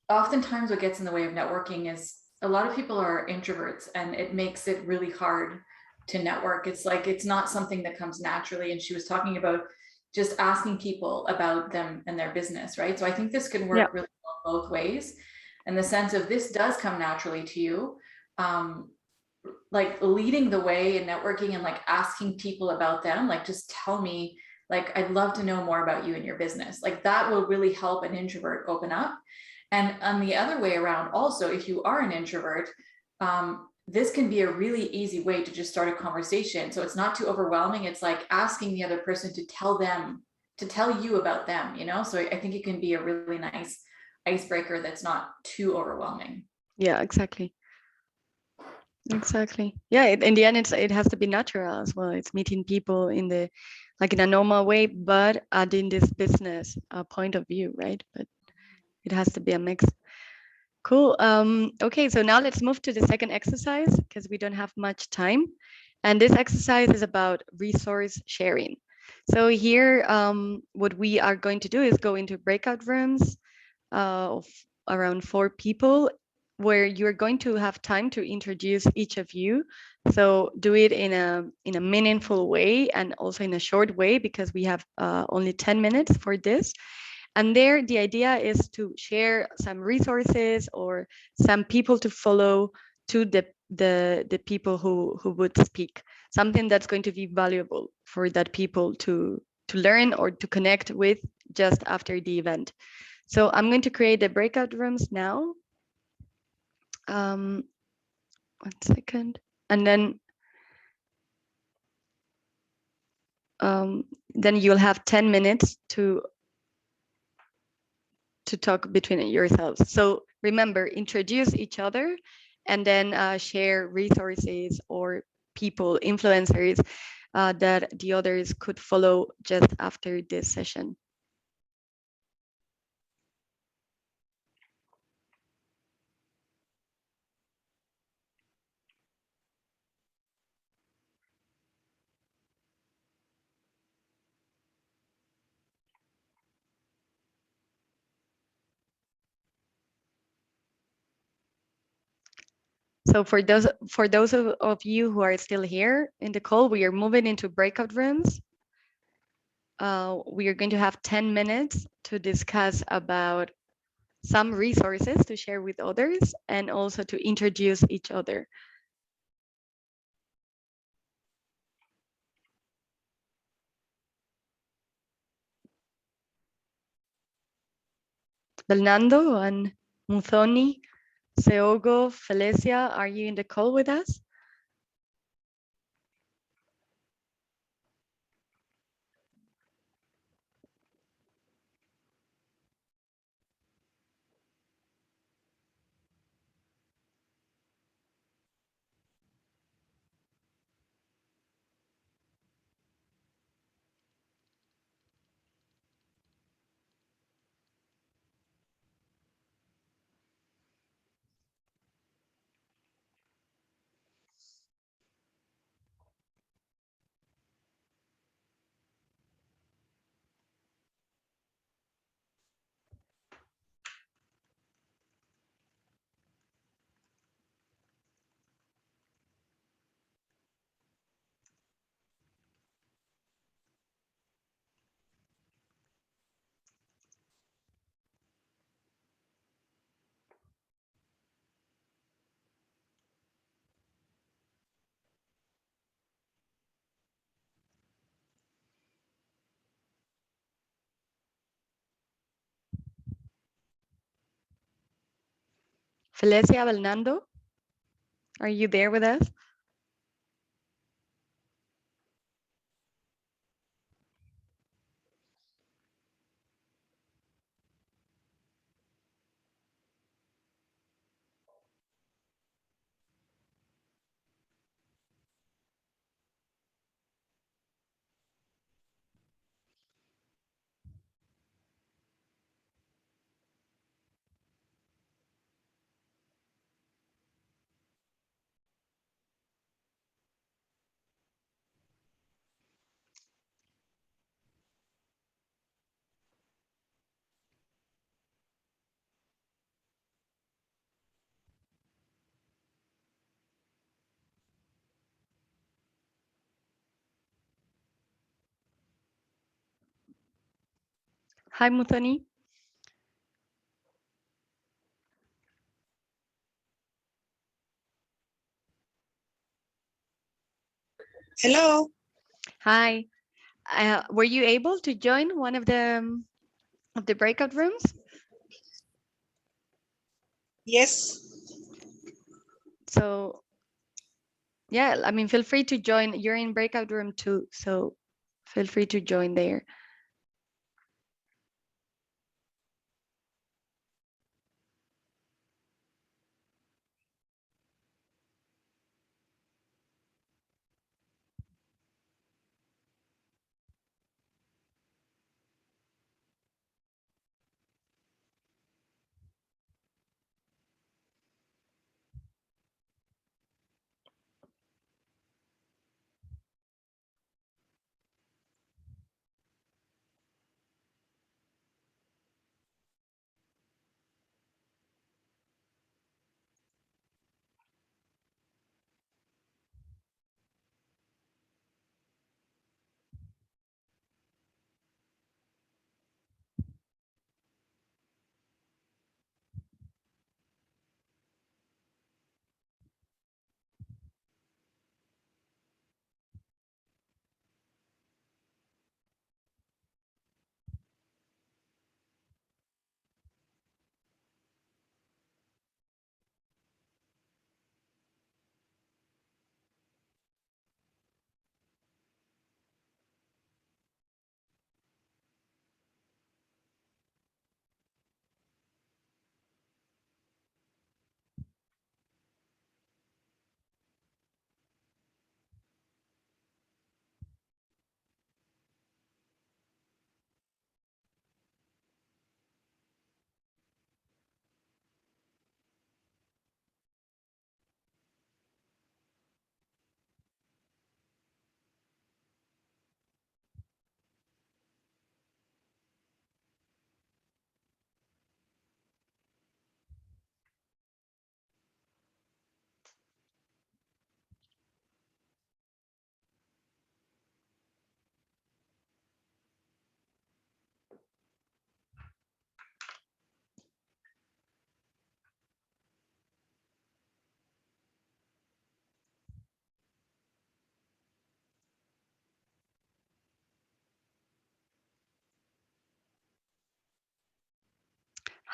oftentimes what gets in the way of networking is a lot of people are introverts, and it makes it really hard to network. It's like it's not something that comes naturally. And she was talking about just asking people about them and their business, right? So I think this can work really well both ways, in the sense of this does come naturally to you. Like leading the way in networking and like asking people about them, like just tell me, like I'd love to know more about you and your business. Like that will really help an introvert open up. And on the other way around also, if you are an introvert, this can be a really easy way to just start a conversation. So it's not too overwhelming. It's like asking the other person to tell you about them, So I think it can be a really nice icebreaker that's not too overwhelming. Yeah, exactly. Exactly. Yeah, in the end, it has to be natural as well. It's meeting people in a normal way, but adding this business point of view, right? But it has to be a mix. Cool. Okay, so now let's move to the second exercise, because we don't have much time. And this exercise is about resource sharing. So here, what we are going to do is go into breakout rooms of around 4 people, where you're going to have time to introduce each of you. So do it in a meaningful way, and also in a short way, because we have only 10 minutes for this. And there, the idea is to share some resources or some people to follow to the people who would speak, something that's going to be valuable for that people to learn or to connect with just after the event. So I'm going to create the breakout rooms now. 1 second. And then you'll have 10 minutes to talk between yourselves. So remember, introduce each other, and then share resources or people, influencers that the others could follow just after this session. So for those of you who are still here in the call, we are moving into breakout rooms. We are going to have 10 minutes to discuss about some resources to share with others, and also to introduce each other. Bernardo and Muthoni, Seogo, Felicia, are you in the call with us? Felicia Belnando, are you there with us? Hi, Muthoni. Hello. Hi. Were you able to join one of the breakout rooms? Yes. So yeah, I mean, feel free to join. You're in breakout room 2, so feel free to join there.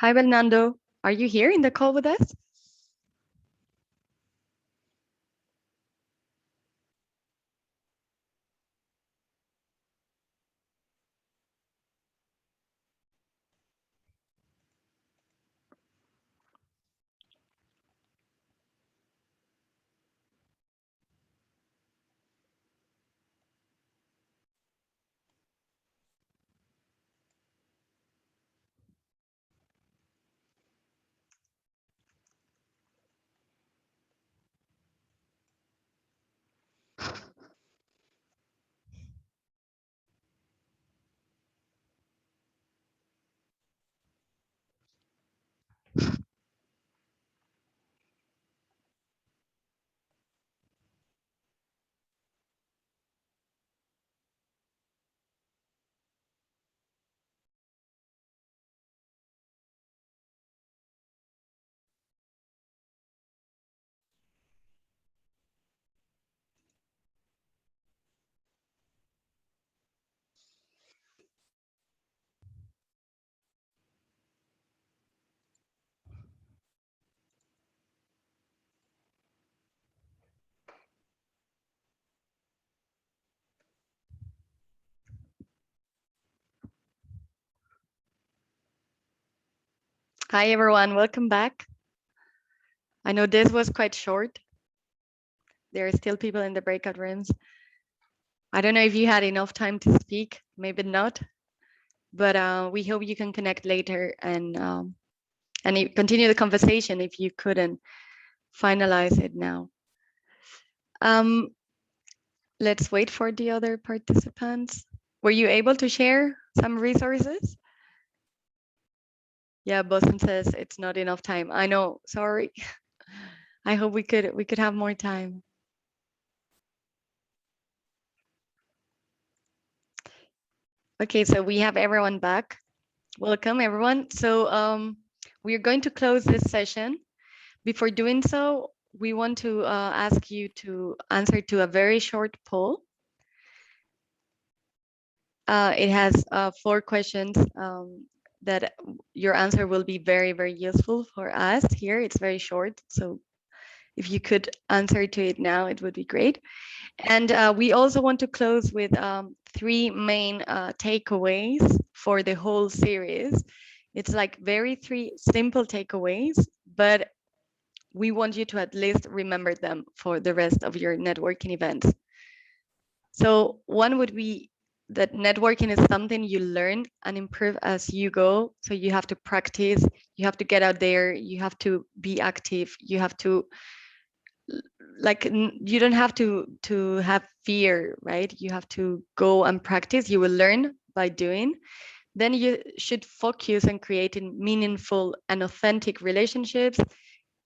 Hi, Bernardo. Are you here in the call with us? Hi, everyone. Welcome back. I know this was quite short. There are still people in the breakout rooms. I don't know if you had enough time to speak, maybe not, but we hope you can connect later and continue the conversation if you couldn't finalize it now. Let's wait for the other participants. Were you able to share some resources? Yeah, Boson says it's not enough time. I know, sorry. I hope we could have more time. Okay, so we have everyone back. Welcome, everyone. So we are going to close this session. Before doing so, we want to ask you to answer to a very short poll. It has 4 questions that your answer will be very, very useful for us here. It's very short, so if you could answer to it now, it would be great. And we also want to close with 3 main takeaways for the whole series. It's like 3 simple takeaways, but we want you to at least remember them for the rest of your networking events. So one would be that networking is something you learn and improve as you go. So you have to practice, you have to get out there, you have to be active, you have to you don't have to have fear, right? You have to go and practice. You will learn by doing. Then you should focus on creating meaningful and authentic relationships.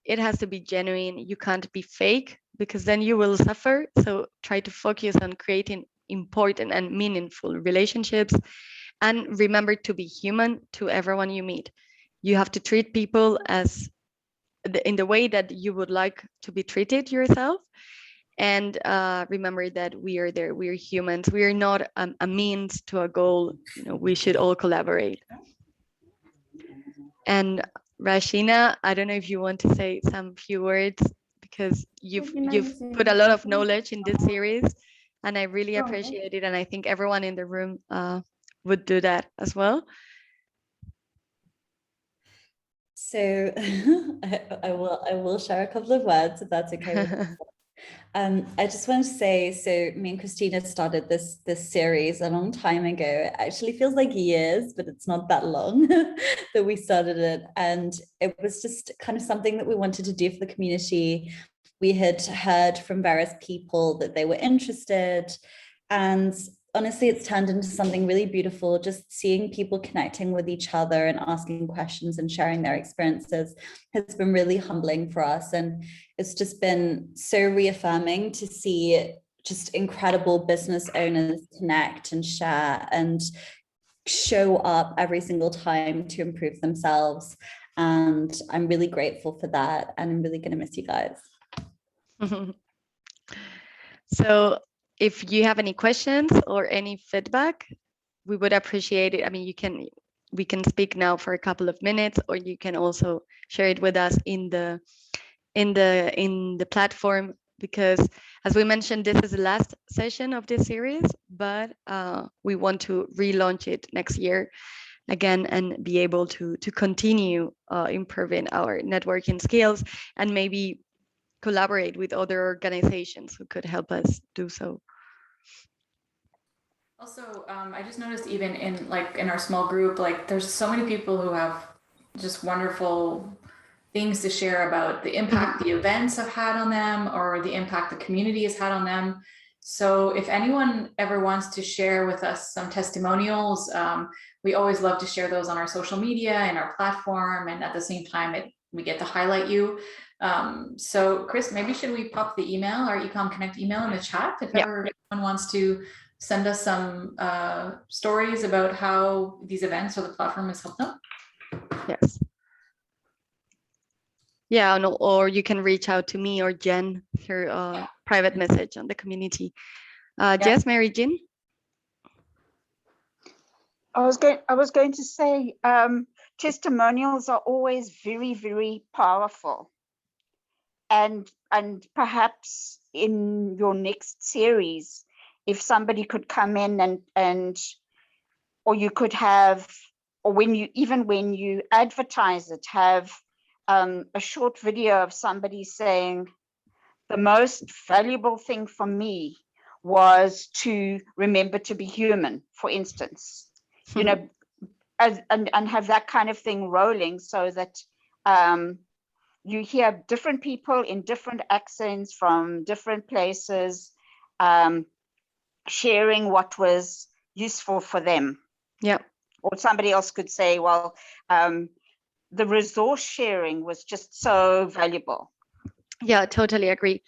It has to be genuine. You can't be fake because then you will suffer. So try to focus on creating important and meaningful relationships, and remember to be human to everyone you meet. You have to treat people as in the way that you would like to be treated yourself. And remember that we are there, we are humans, we are not a means to a goal. You know, we should all collaborate. And Rashina, I don't know if you want to say some few words, because you've put a lot of knowledge in this series, and I really appreciate it, and I think everyone in the room would do that as well. So I will share a couple of words if that's okay with you. I just want to say, so me and Christina started this series a long time ago. It actually feels like years, but it's not that long that we started it. And it was just kind of something that we wanted to do for the community. We had heard from various people that they were interested, and honestly, it's turned into something really beautiful. Just seeing people connecting with each other and asking questions and sharing their experiences has been really humbling for us. And it's just been so reaffirming to see just incredible business owners connect and share and show up every single time to improve themselves. And I'm really grateful for that. And I'm really going to miss you guys. So if you have any questions or any feedback, we would appreciate it. I mean, we can speak now for a couple of minutes, or you can also share it with us in the platform, because as we mentioned, this is the last session of this series, but we want to relaunch it next year again and be able to continue improving our networking skills, and maybe collaborate with other organizations who could help us do so. Also, I just noticed even in our small group, there's so many people who have just wonderful things to share about the impact the events have had on them, or the impact the community has had on them. So if anyone ever wants to share with us some testimonials, we always love to share those on our social media and our platform, and at the same time we get to highlight you. So Chris, maybe should we pop the email, our Ecom Connect email, in the chat if ever anyone wants to send us some stories about how these events or the platform has helped them? Yes. Yeah, no, or you can reach out to me or Jen through a private message on the community. Yes, Mary Jean? I was going to say, testimonials are always very, very powerful. And perhaps in your next series, if somebody could come in or you could have or even when you advertise it, have a short video of somebody saying, the most valuable thing for me was to remember to be human, for instance, you know, and have that kind of thing rolling, so that you hear different people in different accents from different places, sharing what was useful for them. Yeah. Or somebody else could say, well, the resource sharing was just so valuable. Yeah, totally agree.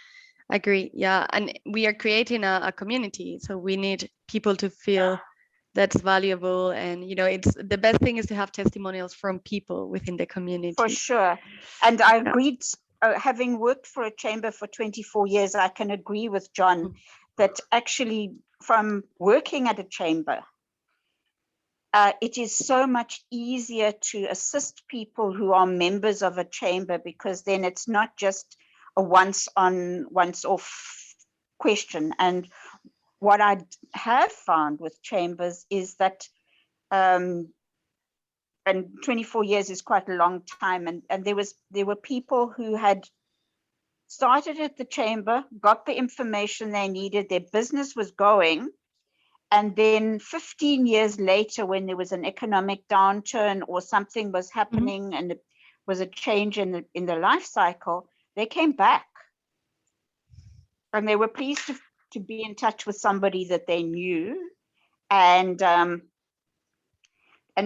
Yeah, and we are creating a community, so we need people to feel that's valuable. And it's the best thing is to have testimonials from people within the community. For sure. And I agreed, having worked for a chamber for 24 years, I can agree with John that actually from working at a chamber, it is so much easier to assist people who are members of a chamber, because then it's not just a once on, once off question. And what I have found with chambers is that, and 24 years is quite a long time, and there were people who had started at the chamber, got the information they needed, their business was going, and then 15 years later, when there was an economic downturn or something was happening and it was a change in the life cycle, they came back. And they were pleased to be in touch with somebody that they knew. And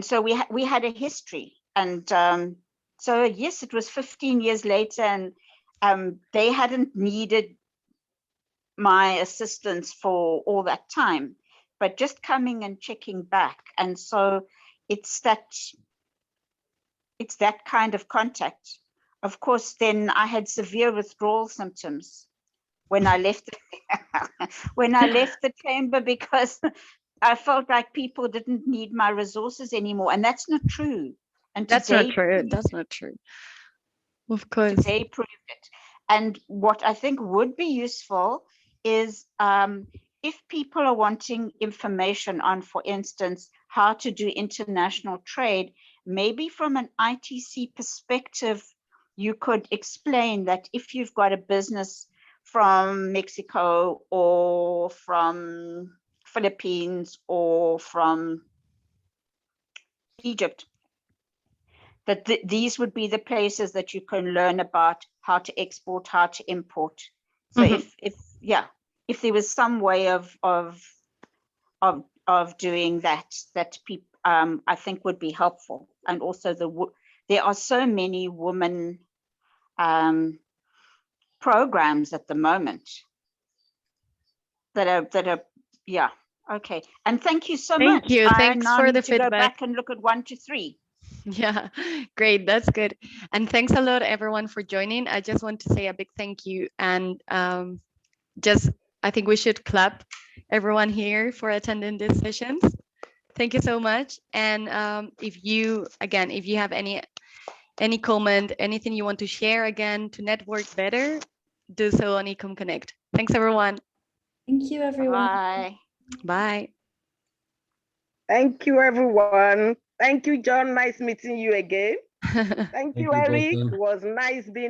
so we had a history. And so, yes, it was 15 years later, and they hadn't needed my assistance for all that time, but just coming and checking back. And so it's that kind of contact. Of course, then I had severe withdrawal symptoms when I left the chamber, because I felt like people didn't need my resources anymore, and that's not true. And that's not true. That's not true. Of course, they proved it. And what I think would be useful is if people are wanting information on, for instance, how to do international trade, maybe from an ITC perspective, you could explain that if you've got a business from Mexico or from Philippines or from Egypt, that these would be the places that you can learn about how to export, how to import. So if there was some way of doing that people I think would be helpful. And also there are so many women programs at the moment that are okay. And thank you so much. Thank you. Thanks for the feedback. Go back and look at 1 to 3. Yeah, great. That's good. And thanks a lot, everyone, for joining. I just want to say a big thank you. And I think we should clap everyone here for attending these sessions. Thank you so much. And if you have any comment, anything you want to share again to network better, do so on Ecom Connect. Thanks, everyone. Thank you, everyone. Bye. Bye. Thank you, everyone. Thank you, John. Nice meeting you again. Thank you, Eric. It was nice being